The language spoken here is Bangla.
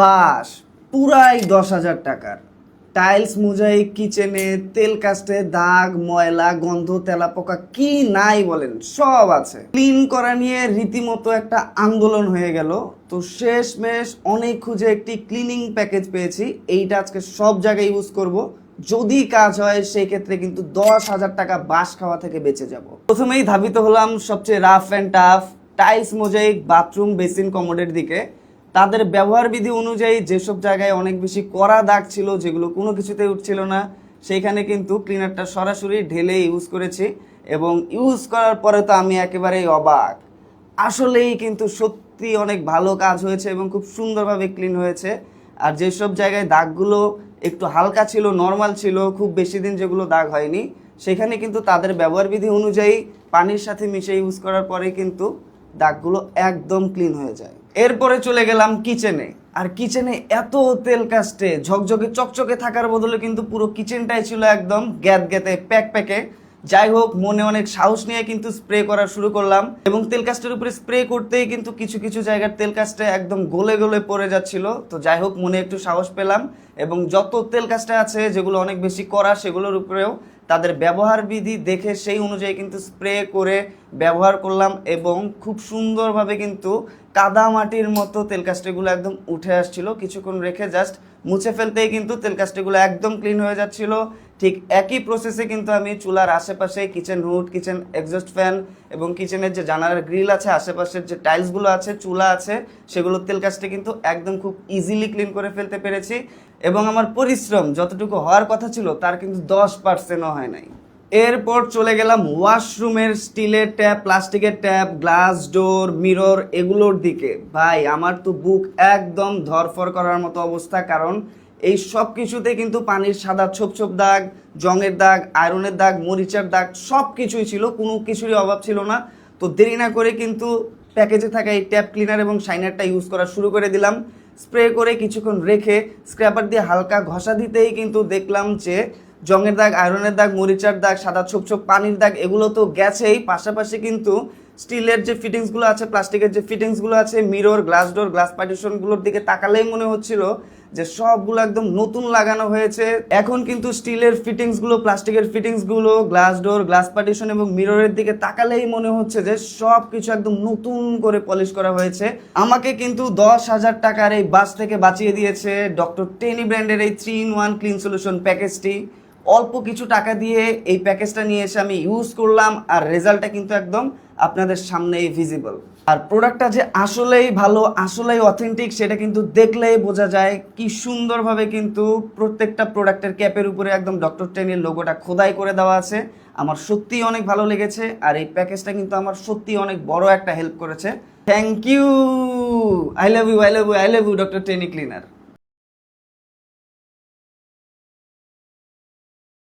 বাস পুরাই 10,000 টাকার টাইলস মোজাইক কিচেনে তেল কাস্টে দাগ ময়লা গন্ধ তেলাপোকা কি নাই বলেন সব আছে। ক্লিন করা নিয়ে রীতিমতো একটা আন্দোলন হয়ে গেল। তো শেষমেশ অনেক খুঁজে একটি ক্লিনিং প্যাকেজ পেয়েছি। এইটা আজকে সব জায়গায় ইউজ করব। যদি কাজ হয় সেই ক্ষেত্রে কিন্তু 10,000 টাকা বাস খাওয়া থেকে বেঁচে যাব। প্রথমেই ধাবিত হলাম সবচেয়ে rough and tough tiles mosaic bathroom basin কমোডের দিকে। তাদের ব্যবহার বিধি অনুযায়ী যেসব জায়গায় অনেক বেশি কড়া দাগ ছিল, যেগুলো কোনো কিছুতে উঠছিল না, সেইখানে কিন্তু ক্লিনারটা সরাসরি ঢেলে ইউজ করেছি এবং ইউজ করার পরে তো আমি একেবারেই অবাক। আসলেই কিন্তু সত্যি অনেক ভালো কাজ হয়েছে এবং খুব সুন্দরভাবে ক্লিন হয়েছে। আর যেসব জায়গায় দাগগুলো একটু হালকা ছিল, নর্মাল ছিল, খুব বেশি দিন যেগুলো দাগ হয়নি, সেখানে কিন্তু তাদের ব্যবহার বিধি অনুযায়ী পানির সাথে মিশিয়ে ইউজ করার পরে কিন্তু দাগগুলো একদম ক্লিন হয়ে যায়। এরপরে চলে গেলাম কিচেনে। আর কিচেনে এত তেল কাস্টে ঝকঝকে চকচকে থাকার বদলে কিন্তু পুরো কিচেনটাই ছিল একদম গ্যাত গ্যাতে প্যাক প্যাকে। যাই হোক, মনে অনেক সাহস নিয়ে কিন্তু স্প্রে করা শুরু করলাম এবং তেল কাস্টের উপরে স্প্রে করতেই কিন্তু কিছু কিছু জায়গার তেল কাস্টে একদম গলে গলে পড়ে যাচ্ছিল। তো যাই হোক, মনে একটু সাহস পেলাম এবং যত তেল কাস্টে আছে যেগুলো অনেক বেশি কড়া সেগুলোর উপরেও তাদের ব্যবহার বিধি দেখে সেই অনুযায়ী কিন্তু স্প্রে করে ব্যবহার করলাম এবং খুব সুন্দরভাবে কিন্তু কাদা মাটির মতো তেল কাস্টেগুলো একদম উঠে আসছিল। কিছুক্ষণ রেখে জাস্ট মুছে ফেলতেই কিন্তু তেল কাস্টেগুলো একদম ক্লিন হয়ে যাচ্ছিল। ঠিক একই প্রসেসে কিন্তু আমি চুলার আশেপাশে kitchen hood, kitchen exhaust fan এবং কিচেনের যে জানালার গ্রিল আছে, আশেপাশের যে টাইলসগুলো আছে, চুলা আছে, সেগুলো তেল কাস্টে কিন্তু একদম খুব ইজিলি ক্লিন করে ফেলতে পেরেছি এবং আমার পরিশ্রম যতটুকু হওয়ার কথা ছিল তার কিন্তু 10%ও হয় নাই। এরপর চলে গেলাম ওয়াশরুমের স্টিলের ট্যাপ, প্লাস্টিকের ট্যাপ, গ্লাস ডোর, মিরর এগুলোর দিকে। ভাই আমার তো বুক একদম ধরফর করার মতো অবস্থা, কারণ এই সব কিছুতে কিন্তু পানির সাদা ছোপ ছোপ দাগ, জংয়ের দাগ, আয়রনের দাগ, মরিচার দাগ সব কিছুই ছিল, কোনো কিছুরই অভাব ছিল না। তো দেরি না করে কিন্তু প্যাকেজে থাকা এই ট্যাপ ক্লিনার এবং শাইনারটা ইউজ করা শুরু করে দিলাম। স্প্রে করে কিছুক্ষণ রেখে স্ক্র্যাপার দিয়ে হালকা ঘষা দিতেই কিন্তু দেখলাম যে জংয়ের দাগ, আয়রনের দাগ, মরিচার দাগ, সাদা ছোপ ছোপ পানির দাগ এগুলো তো গেছেই, পাশাপাশি কিন্তু স্টিলের যে ফিটিংসগুলো আছে, প্লাস্টিকের যে ফিটিংসগুলো আছে, মিরর, গ্লাস ডোর, গ্লাস পার্টিশনগুলোর দিকে তাকালেই মনে হচ্ছিল যে সবগুলো একদম নতুন লাগানো হয়েছে। এখন কিন্তু স্টিলের ফিটিংসগুলো, প্লাস্টিকের ফিটিংসগুলো, গ্লাস ডোর, গ্লাস পার্টিশন এবং মিররের দিকে তাকালেই মনে হচ্ছে যে সব কিছু একদম নতুন করে পলিশ করা হয়েছে। আমাকে কিন্তু 10,000 টাকার এই বাস থেকে বাঁচিয়ে দিয়েছে ডক্টর টেনি ব্র্যান্ডের এই 3-in-1 ক্লিন সলিউশন প্যাকেজটি। অল্প কিছু টাকা দিয়ে এই প্যাকেজটা নিয়ে এসে আমি ইউজ করলাম আর রেজাল্টটা কিন্তু একদম আপনাদের সামনেই ভিজিবল। আর প্রোডাক্টটা যে আসলেই ভালো, আসলেই অথেন্টিক সেটা কিন্তু দেখলেই বোঝা যায়। কি সুন্দরভাবে কিন্তু প্রত্যেকটা প্রোডাক্টের ক্যাপের উপরে একদম ডক্টর টেনির লোগোটা খোদাই করে দেওয়া আছে। আমার সত্যিই অনেক ভালো লেগেছে আর এই প্যাকেজটা কিন্তু আমার সত্যিই অনেক বড় একটা হেল্প করেছে। Thank you, I love you, I love you, I love you doctor টেনি ক্লিনার।